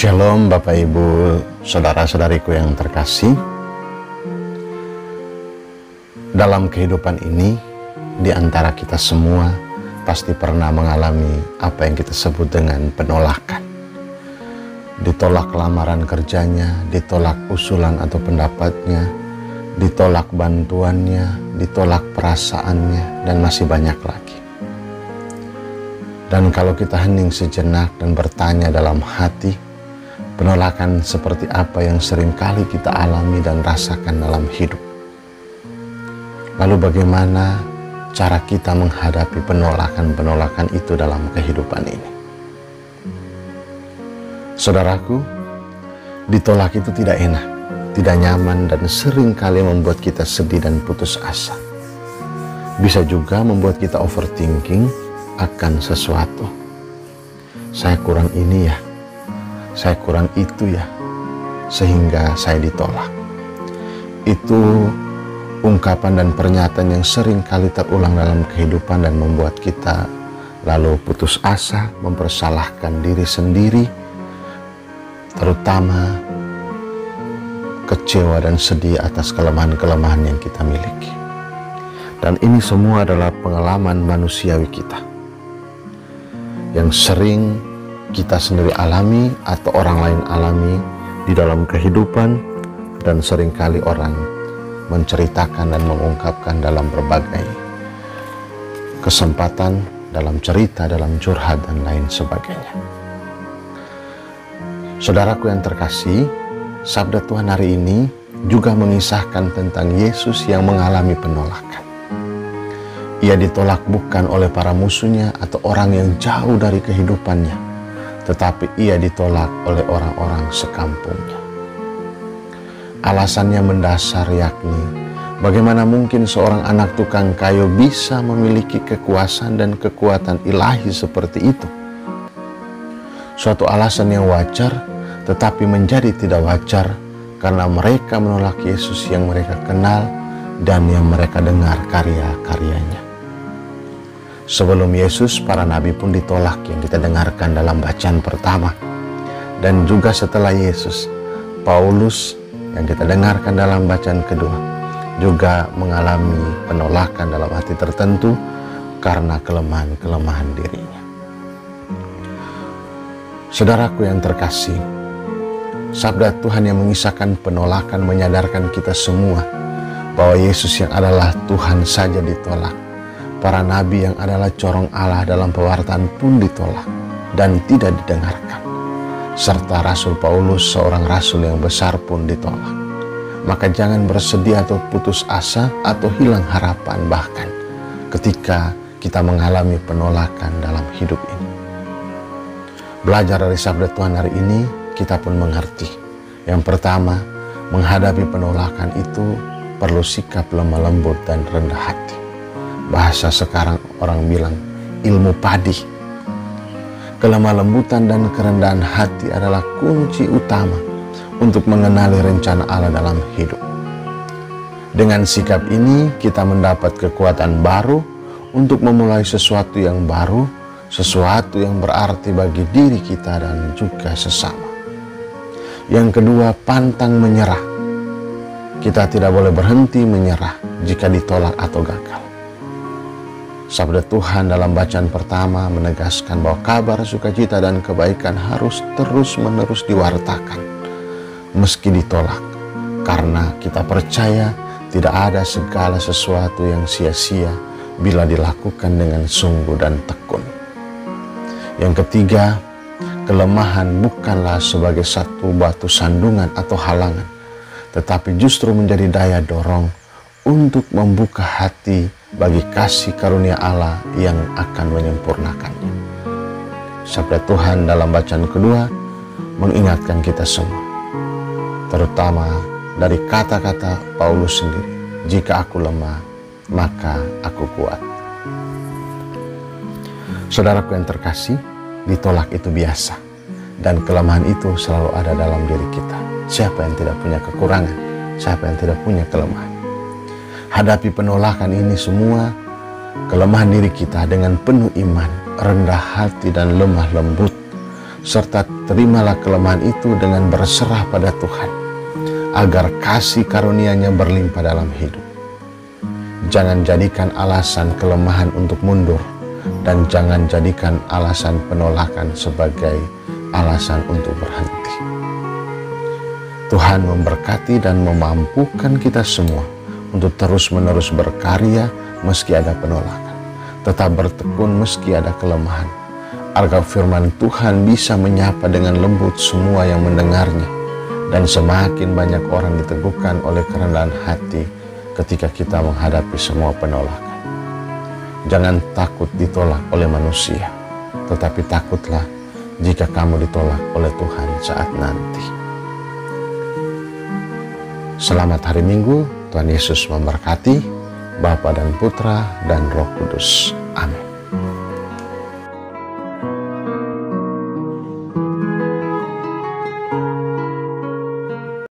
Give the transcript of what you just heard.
Shalom Bapak Ibu, saudara-saudariku yang terkasih. Dalam kehidupan ini, di antara kita semua pasti pernah mengalami apa yang kita sebut dengan penolakan. Ditolak lamaran kerjanya, ditolak usulan atau pendapatnya, ditolak bantuannya, ditolak perasaannya, dan masih banyak lagi. Dan kalau kita hening sejenak dan bertanya dalam hati, penolakan seperti apa yang seringkali kita alami dan rasakan dalam hidup? Lalu bagaimana cara kita menghadapi penolakan-penolakan itu dalam kehidupan ini? Saudaraku, ditolak itu tidak enak, tidak nyaman, dan seringkali membuat kita sedih dan putus asa. Bisa juga membuat kita overthinking akan sesuatu. Saya kurang ini ya, saya kurang itu ya, sehingga saya ditolak. Itu ungkapan dan pernyataan yang sering kali terulang dalam kehidupan dan membuat kita lalu putus asa, mempersalahkan diri sendiri, terutama kecewa dan sedih atas kelemahan-kelemahan yang kita miliki. Dan ini semua adalah pengalaman manusiawi kita yang sering kita sendiri alami atau orang lain alami di dalam kehidupan, dan seringkali orang menceritakan dan mengungkapkan dalam berbagai kesempatan, dalam cerita, dalam curhat, dan lain sebagainya. Saudaraku yang terkasih, sabda Tuhan hari ini juga mengisahkan tentang Yesus yang mengalami penolakan. Ia ditolak bukan oleh para musuhnya atau orang yang jauh dari kehidupannya, tetapi ia ditolak oleh orang-orang sekampungnya. Alasannya mendasar, yakni bagaimana mungkin seorang anak tukang kayu bisa memiliki kekuasaan dan kekuatan ilahi seperti itu? Suatu alasan yang wajar, tetapi menjadi tidak wajar karena mereka menolak Yesus yang mereka kenal dan yang mereka dengar karya-karyanya. Sebelum Yesus, para nabi pun ditolak yang kita dengarkan dalam bacaan pertama. Dan juga setelah Yesus, Paulus yang kita dengarkan dalam bacaan kedua juga mengalami penolakan dalam hati tertentu karena kelemahan-kelemahan dirinya. Saudaraku yang terkasih, sabda Tuhan yang mengisahkan penolakan menyadarkan kita semua bahwa Yesus yang adalah Tuhan saja ditolak. Para nabi yang adalah corong Allah dalam pewartaan pun ditolak dan tidak didengarkan. Serta Rasul Paulus, seorang rasul yang besar, pun ditolak. Maka jangan bersedih atau putus asa atau hilang harapan bahkan ketika kita mengalami penolakan dalam hidup ini. Belajar dari sabda Tuhan hari ini, kita pun mengerti. Yang pertama, menghadapi penolakan itu perlu sikap lemah lembut dan rendah hati. Bahasa sekarang orang bilang ilmu padi. Kelemah lembutan dan kerendahan hati adalah kunci utama untuk mengenali rencana Allah dalam hidup. Dengan sikap ini kita mendapat kekuatan baru untuk memulai sesuatu yang baru, sesuatu yang berarti bagi diri kita dan juga sesama. Yang kedua, pantang menyerah. Kita tidak boleh berhenti menyerah jika ditolak atau gagal. Sabda Tuhan dalam bacaan pertama menegaskan bahwa kabar sukacita dan kebaikan harus terus-menerus diwartakan meski ditolak, karena kita percaya tidak ada segala sesuatu yang sia-sia bila dilakukan dengan sungguh dan tekun. Yang ketiga, kelemahan bukanlah sebagai satu batu sandungan atau halangan, tetapi justru menjadi daya dorong untuk membuka hati bagi kasih karunia Allah yang akan menyempurnakannya. Sabda Tuhan dalam bacaan kedua mengingatkan kita semua, terutama dari kata-kata Paulus sendiri, jika aku lemah, maka aku kuat. Saudaraku yang terkasih, ditolak itu biasa, dan kelemahan itu selalu ada dalam diri kita. Siapa yang tidak punya kekurangan? Siapa yang tidak punya kelemahan? Hadapi penolakan ini semua, kelemahan diri kita dengan penuh iman, rendah hati, dan lemah lembut, serta terimalah kelemahan itu dengan berserah pada Tuhan, agar kasih karunia-Nya berlimpah dalam hidup. Jangan jadikan alasan kelemahan untuk mundur, dan jangan jadikan alasan penolakan sebagai alasan untuk berhenti. Tuhan memberkati dan memampukan kita semua untuk terus-menerus berkarya meski ada penolakan, tetap bertekun meski ada kelemahan, agar firman Tuhan bisa menyapa dengan lembut semua yang mendengarnya, dan semakin banyak orang diteguhkan oleh kerendahan hati ketika kita menghadapi semua penolakan. Jangan takut ditolak oleh manusia, tetapi takutlah jika kamu ditolak oleh Tuhan saat nanti. Selamat hari Minggu, Tuhan Yesus memberkati, Bapa dan Putra dan Roh Kudus.